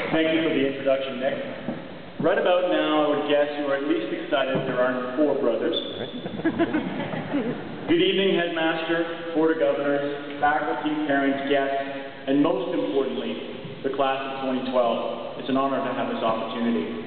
Thank you for the introduction, Nick. Right about now, I would guess you are at least excited there aren't four brothers. Good evening, Headmaster, Board of Governors, faculty, parents, guests, and most importantly, the class of 2012. It's an honor to have this opportunity.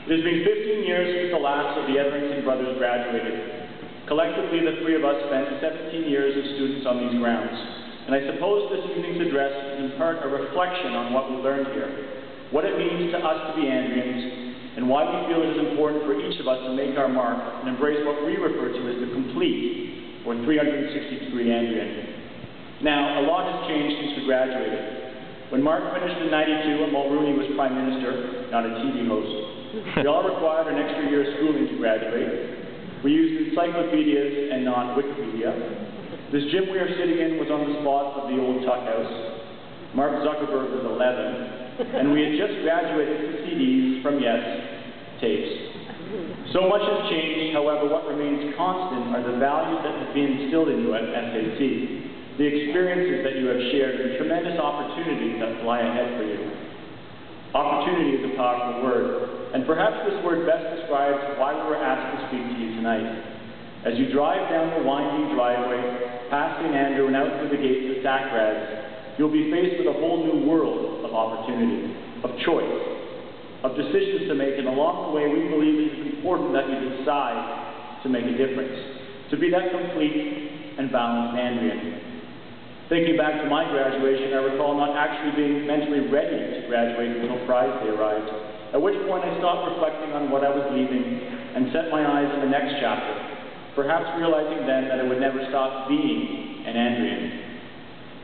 It has been 15 years since the last of the Etherington brothers graduated. Collectively, the three of us spent 17 years as students on these grounds. And I suppose this evening's address is in part a reflection on what we learned here, what it means to us to be Andrians, and why we feel it is important for each of us to make our mark and embrace what we refer to as the complete, or 360-degree Andrian. Now, a lot has changed since we graduated. When Mark finished in '92 and Mulrooney was Prime Minister, not a TV host, we all required an extra year of schooling to graduate. We used encyclopedias and not Wikipedia. This gym we are sitting in was on the spot of the old Tuck House. Mark Zuckerberg was 11. And we had just graduated to CDs from tapes. So much has changed, however, what remains constant are the values that have been instilled in you at SAC, the experiences that you have shared, and tremendous opportunities that lie ahead for you. Opportunity is a powerful word, and perhaps this word best describes why we were asked to speak to you tonight. As you drive down the winding driveway, past St. Andrew and out through the gates of Grad, you'll be faced with a whole new world of opportunity, of choice, of decisions to make, and along the way we believe it is important that you decide to make a difference, to be that complete and balanced Andrian. Thinking back to my graduation, I recall not actually being mentally ready to graduate until Prize Day arrived, at which point I stopped reflecting on what I was leaving and set my eyes on the next chapter, perhaps realizing then that I would never stop being an Andrian.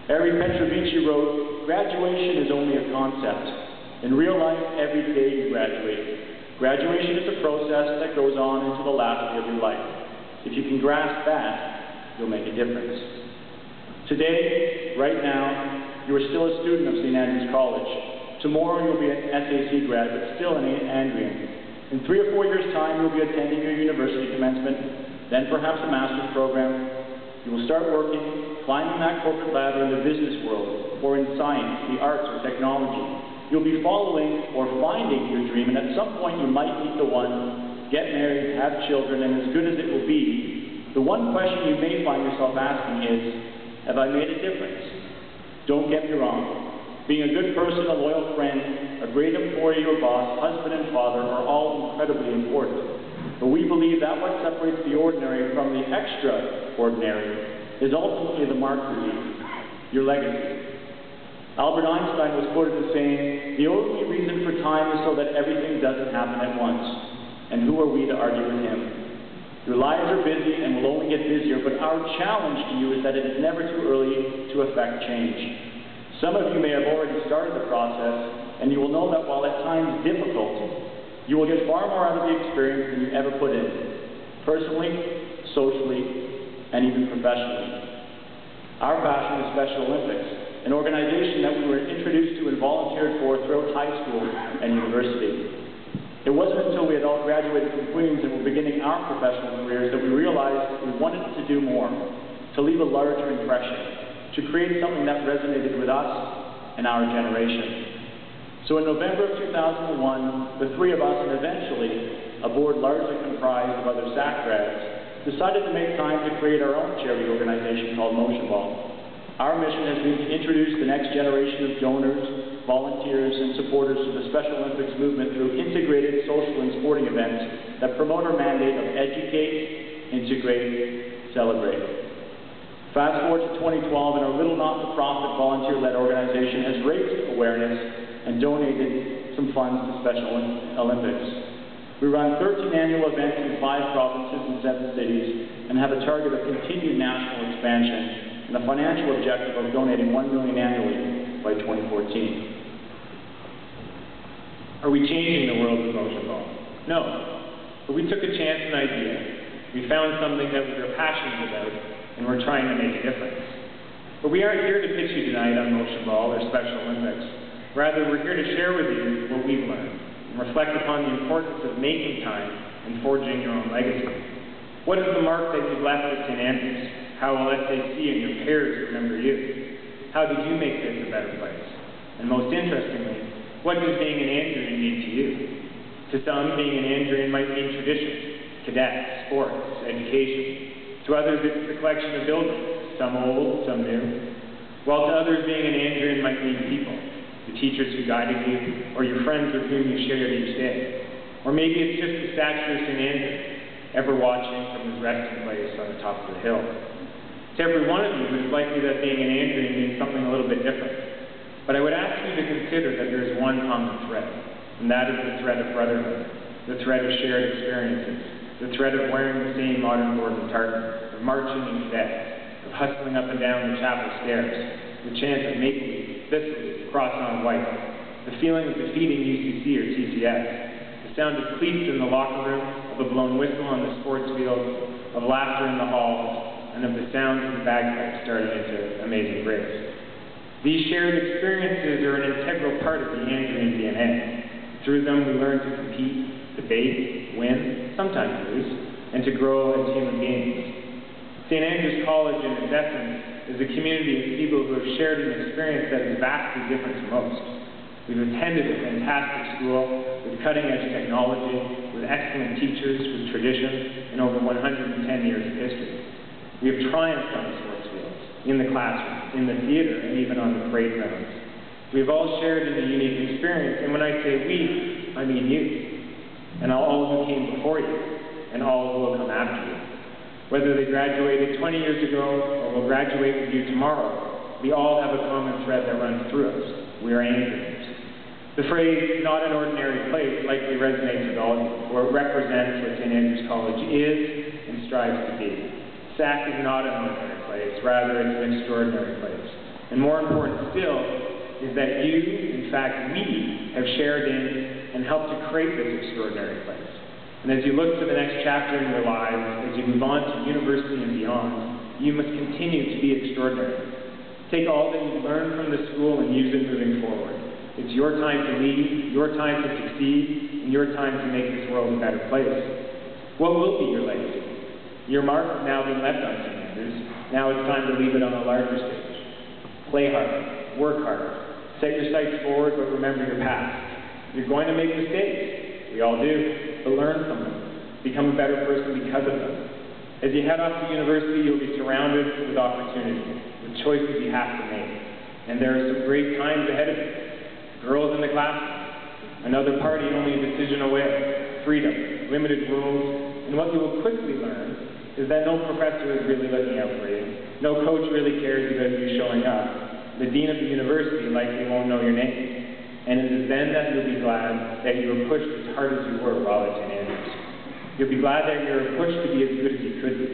Ari Petrovici wrote, "Graduation is only a concept. In real life, every day you graduate. Graduation is a process that goes on into the last day of your life. If you can grasp that, you'll make a difference." Today, right now, you are still a student of St. Andrews College. Tomorrow you'll be an SAC grad, but still an Andrian. In 3 or 4 years' time, you'll be attending your university commencement, then perhaps a master's program. You will start working, climbing that corporate ladder in the business world, or in science, the arts, or technology. You'll be following or finding your dream, and at some point you might meet the one, get married, have children, and as good as it will be, the one question you may find yourself asking is, have I made a difference? Don't get me wrong. Being a good person, a loyal friend, a great employee or boss, husband and father are all incredibly important. But we believe that what separates the ordinary from the extraordinary is ultimately the mark you leave, your legacy. Albert Einstein was quoted as saying, "The only reason for time is so that everything doesn't happen at once. And who are we to argue with him?" Your lives are busy and will only get busier, but our challenge to you is that it is never too early to affect change. Some of you may have already started the process, and you will know that while at times difficult, you will get far more out of the experience than you ever put in, personally, socially, and even professionally. Our passion is Special Olympics, an organization that we were introduced to and volunteered for throughout high school and university. It wasn't until we had all graduated from Queen's and were beginning our professional careers that we realized we wanted to do more, to leave a larger impression, to create something that resonated with us and our generation. So in November of 2001, the three of us, and eventually a board largely comprised of other SAC grads, decided to make time to create our own charity organization called Motion Ball. Our mission has been to introduce the next generation of donors, volunteers, and supporters to the Special Olympics movement through integrated social and sporting events that promote our mandate of educate, integrate, celebrate. Fast forward to 2012, and our little not-for-profit volunteer-led organization has raised awareness and donated some funds to Special Olympics. We run 13 annual events in 5 provinces and 7 cities, and have a target of continued national expansion, and a financial objective of donating $1 million annually by 2014. Are we changing the world with Motion Ball? No, but we took a chance and idea. We found something that we were passionate about, and we're trying to make a difference. But we aren't here to pitch you tonight on Motion Ball or Special Olympics. Rather, we're here to share with you what we've learned, and reflect upon the importance of making time and forging your own legacy. What is the mark that you've left at St. Andrews? How will SAC and your peers remember you? How did you make this a better place? And most interestingly, What does being an Andrean mean to you? To some, being an Andrean might mean tradition, cadets, sports, education. To others, it's the collection of buildings, some old, some new. While to others, being an Andrean might mean people, the teachers who guided you, or your friends with whom you shared each day. Or maybe it's just the statue of St. Andrew, ever watching from his resting place on the top of the hill. To every one of you, it's likely that being an Andrean means something a little bit different. But I would ask you to consider that there is one common thread, and that is the thread of brotherhood, the thread of shared experiences, the thread of wearing the same modern Gordon tartan, of marching in cadets, of hustling up and down the chapel stairs, the chant of maple leaf, thistle leaf, cross on white, the feeling of defeating UCC or TCS, the sound of cleats in the locker room, of a blown whistle on the sports field, of laughter in the halls, and of the sounds of the bagpipes starting into Amazing Grace. These shared experiences are an integral part of the Andrean DNA. Through them, we learn to compete, debate, win, sometimes lose, and to grow as human beings. St. Andrew's College, in its essence, is a community of people who have shared an experience that is vastly different to most. We've attended a fantastic school with cutting-edge technology, with excellent teachers, with tradition, and over 110 years of history. We have triumphed on the sports fields, in the classroom, in the theater, and even on the parade grounds. We have all shared in a unique experience, and when I say we, I mean you, and all who came before you, and all who will come after you. Whether they graduated 20 years ago or will graduate with you tomorrow, we all have a common thread that runs through us. We are Andreans. The phrase, not an ordinary place, likely resonates with all of you, for it represents what St. Andrew's College is and strives to be. SAC is not an ordinary place, rather it's an extraordinary place. And more important still is that you, in fact we, have shared in and helped to create this extraordinary place. And as you look to the next chapter in your lives, as you move on to university and beyond, you must continue to be extraordinary. Take all that you've learned from the school and use it moving forward. It's your time to lead, your time to succeed, and your time to make this world a better place. What will be your legacy? Your mark has now been left on St. Andrews. Now it's time to leave it on a larger stage. Play hard, work hard, set your sights forward, but remember your past. You're going to make mistakes. We all do, but learn from them. Become a better person because of them. As you head off to university, you'll be surrounded with opportunity, with choices you have to make. And there are some great times ahead of you. Girls in the classroom, another party only a decision away, freedom, limited rules, and what you will quickly learn is that no professor is really looking out for you. No coach really cares about you showing up. The dean of the university likely won't know your name. And it is then that you'll be glad that you were pushed as hard as you were while at St. Andrews. You'll be glad that you were pushed to be as good as you could be,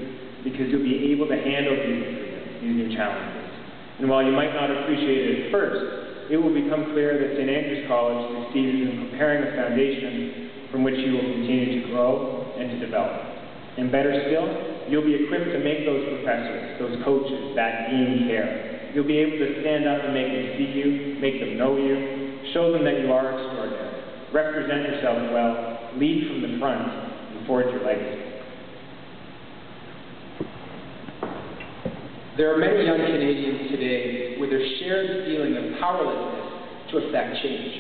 because you'll be able to handle these new challenges. And while you might not appreciate it at first, it will become clear that St. Andrew's College succeeded in preparing a foundation from which you will continue to grow and to develop. And better still, you'll be equipped to make those professors, those coaches, that dean care. You'll be able to stand up and make them see you, make them know you, show them that you are extraordinary, represent yourself well, lead from the front, and forge your legacy. There are many young Canadians today with a shared feeling of powerlessness to affect change.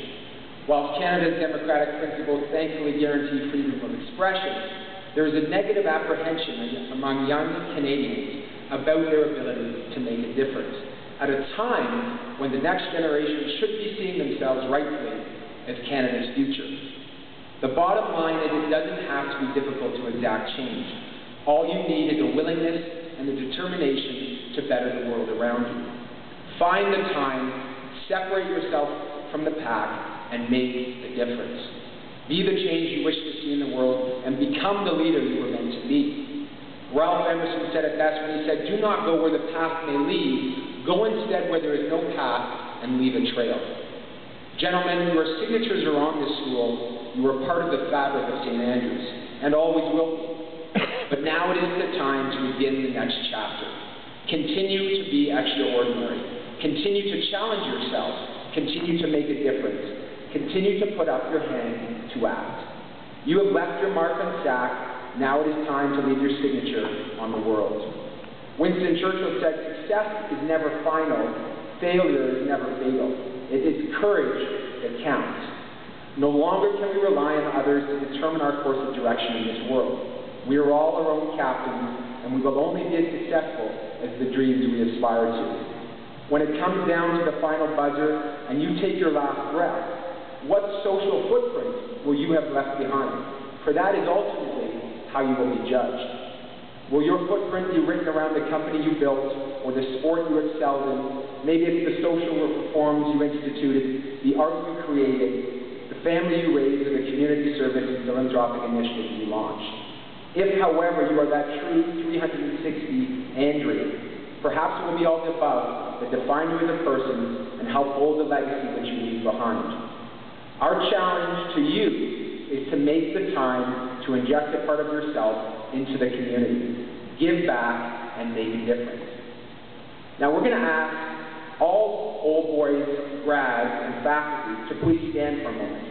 While Canada's democratic principles thankfully guarantee freedom of expression, there is a negative apprehension among young Canadians about their ability to make a difference, at a time when the next generation should be seeing themselves rightfully as Canada's future. The bottom line is it doesn't have to be difficult to enact change. All you need is a willingness and the determination to better the world around you. Find the time, separate yourself from the pack, and make a difference. Be the change you wish to see in the world, and become the leader you were meant to be. Ralph Emerson said it best when he said, "Do not go where the path may lead. Go instead where there is no path, and leave a trail." Gentlemen, your signatures are on this school. You are part of the fabric of St. Andrews, and always will be. But now it is the time to begin the next chapter. Continue to be extraordinary. Continue to challenge yourself. Continue to make a difference. Continue to put up your hand to act. You have left your mark on SAC. Now it is time to leave your signature on the world. Winston Churchill said, "Success is never final. Failure is never fatal. It is courage that counts. No longer can we rely on others to determine our course of direction in this world. We are all our own captains, and we will only be as successful as the dreams we aspire to. When it comes down to the final buzzer and you take your last breath, what social footprint will you have left behind? For that is ultimately how you will be judged. Will your footprint be written around the company you built, or the sport you excelled in? Maybe it's the social reforms you instituted, the art you created, the family you raised, or the community service and philanthropic initiatives you launched. If, however, you are that true 360 Andrean, perhaps it will be all the above that define you as a person and help hold the legacy that you leave behind. Our challenge to you is to make the time to inject a part of yourself into the community. Give back and make a difference. Now we're going to ask all old boys, grads, and faculty to please stand for a moment.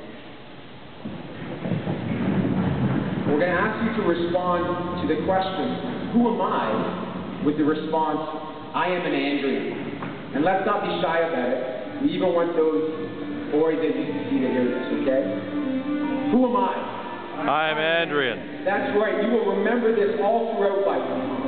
We're going to ask you to respond to the question, who am I, with the response, I am an Andrian. And let's not be shy about it. We even want those boys that you can see to hear this, okay? Who am I? I am Andrian. That's right. You will remember this all throughout life.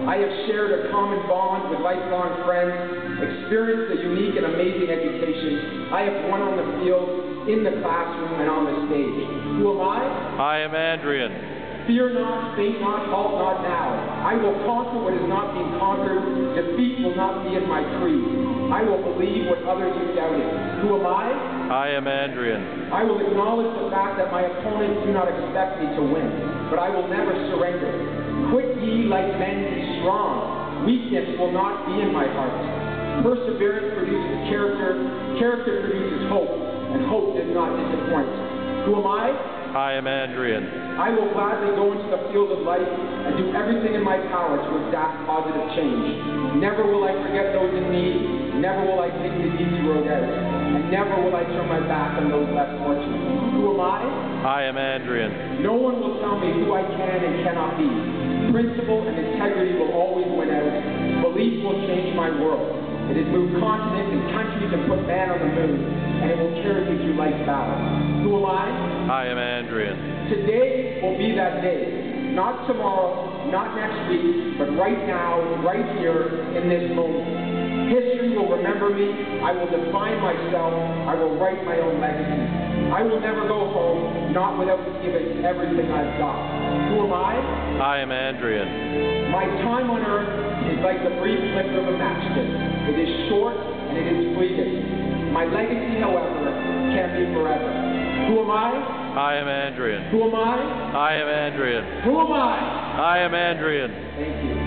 I have shared a common bond with lifelong friends, experienced a unique and amazing education. I have won on the field, in the classroom, and on the stage. Who am I? I am Andrian. Fear not, faint not, halt not now. I will conquer what is not being conquered. Defeat will not be in my creed. I will believe what others have doubted. Who am I? I am Andrian. I will acknowledge the fact that my opponents do not expect me to win, but I will never surrender. Quit ye like men, be strong. Weakness will not be in my heart. Perseverance produces character, character produces hope, and hope does not disappoint. Who am I? I am Andrian. I will gladly go into the field of life and do everything in my power to exact positive change. Never will I forget those in need. Never will I take the easy road out. And never will I turn my back on those less fortunate. Who am I? I am Andrian. No one will tell me who I can and cannot be. Principle and integrity will always win out. Belief will change my world. It has moved continents and countries and put man on the moon, and it will carry me through life's battle. Who am I? I am Andrian. Today will be that day. Not tomorrow, not next week, but right now, right here, in this moment. History will remember me. I will define myself. I will write my own legacy. I will never go home, not without giving everything I've got. Who am I? I am Andrian. My time on earth is like the brief flicker of a matchstick. It is short and it is fleeting. My legacy, however, can be forever. Who am I? I am Andrian. Who am I? I am Andrian. Who am I? I am Andrian. Thank you.